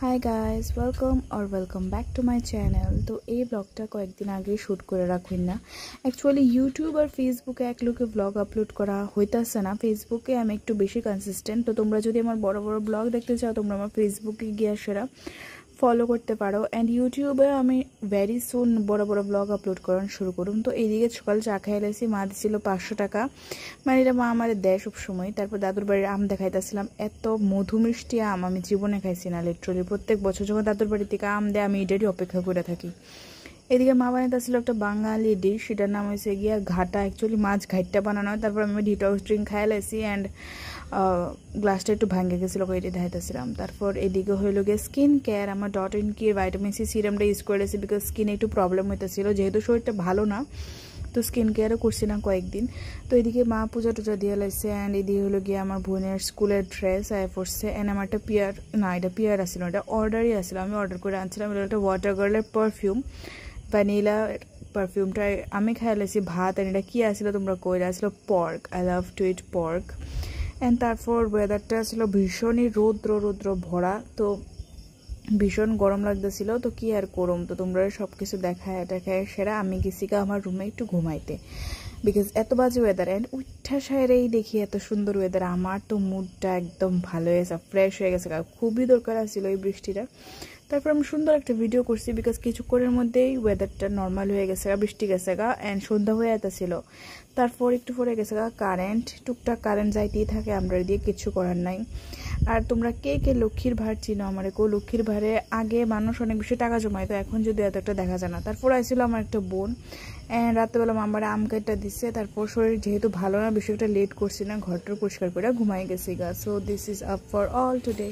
Hi guys welcome back to my channel. तो ये ब्लॉगटा कয়েকদিন আগে শুট করে রাখুন না। অ্যাকচুয়ালি ইউটিউব আর ফেসবুকে এক লোকে ব্লগ আপলোড করা হইতাছে না। ফেসবুকে আমি একটু বেশি কনসিস্টেন্ট। তো তোমরা যদি আমার বড় বড় ব্লগ দেখতে চাও তোমরা আমার ফেসবুকে গিয়ে সেটা ফলো করতে পারো। অ্যান্ড ইউটিউবে আমি ভেরি সুন বড় বড় ব্লগ আপলোড করা শুরু করুন। তো এইদিকে সকাল চা খাই লাইছি, মা দিছিল 500 টাকা, মানে এটা মা আমার দেয় সবসময়। তারপর দাদুর বাড়ির আম দেখাইতেছিলাম, এত মধু মিষ্টি আম আমি জীবনে খাইছি না লিটারালি। প্রত্যেক বছর যখন দাদুর বাড়ি থেকে আম দেয় আমি এটারই অপেক্ষা করে থাকি। এদিকে মা বানাইতেছিল একটা বাঙালি ডিশ, সেটার নাম হয়েছে গিয়া ঘাটা। অ্যাকচুয়ালি মাছ ঘাটটা বানানো হয়। তারপর আমি ডিটক্স ড্রিঙ্ক খাই লাইছি অ্যান্ড গ্লাসটা একটু ভাঙে গেছিলো, এটা দেখাইতেছিলাম। তারপর এদিকে হইলো গিয়ে স্কিন কেয়ার, আমার .in-কি ভাইটামিন সি সিরামটা ইউজ করে লেছি বিকজ স্কিনে একটু প্রবলেম হইতেছিল, যেহেতু শরীরটা ভালো না তো স্কিন কেয়ারও করছি না কয়েকদিন। তো এদিকে মা পূজা টুজা দিয়ে লাইছে অ্যান্ড এদিকে হলো গিয়ে আমার বোনের স্কুলের ড্রেস আয় পড়ছে। অ্যান্ড আমার একটা পিয়ার, না এটা পিয়ার আসছিল, এটা অর্ডারই আসছিল, আমি অর্ডার করে আনছিলাম। এটা একটা ওয়াটার গার্লের পারফিউম, ভ্যানিলা পারফিউমটা আমি খাই লাইছি ভাত। অ্যান্ড এটা কী আসছিলো তোমরা কইরা আসছিলো pork, I love to it pork. And তারপর ওয়েদারটা ছিল ভীষণই রৌদ্র ভরা, তো ভীষণ গরম লাগতেছিল। তো কি আর করুম, তো তোমরা সব কিছু দেখায় সেরা আমি গেছি আমার রুমে একটু ঘুমাইতে বিকজ এত বাজে ওয়েদার। অ্যান্ড উঠা সাইরেই দেখি এত সুন্দর ওয়েদার, আমার তো মুডটা একদম ভালো হয়েছে, ফ্রেশ হয়ে গেছে। খুবই দরকার ছিল এই বৃষ্টিটা। তারপর আমি সুন্দর একটা ভিডিও করছি বিকজ কিছুক্ষণের মধ্যেই ওয়েদারটা নর্মাল হয়ে গেছে, বৃষ্টি গেছে অ্যান্ড সন্ধ্যা হয়ে যেতেছিল। তারপর একটু পরে গেছে কারেন্ট, টুকটাক কারেন্ট যাইতেই থাকে, আমরা দিয়ে কিছু করার নাই। আর তোমরা কে কে লক্ষ্মীর ভার চিনো আমারে কো? লক্ষ্মীর ভারে আগে মানুষ অনেক বেশি টাকা জমাইতো, এখন যদি এত একটা দেখা যায় না। তারপর আইছিল আমার একটা বোন, রাত্রেবেলা মামারে আম কাইটা দিচ্ছে। তারপর শরীর যেহেতু ভালো না, বেশি একটা লেট করছি না, ঘরটার পরিষ্কার করে ঘুমাই গেছি গা। So this is up for all today.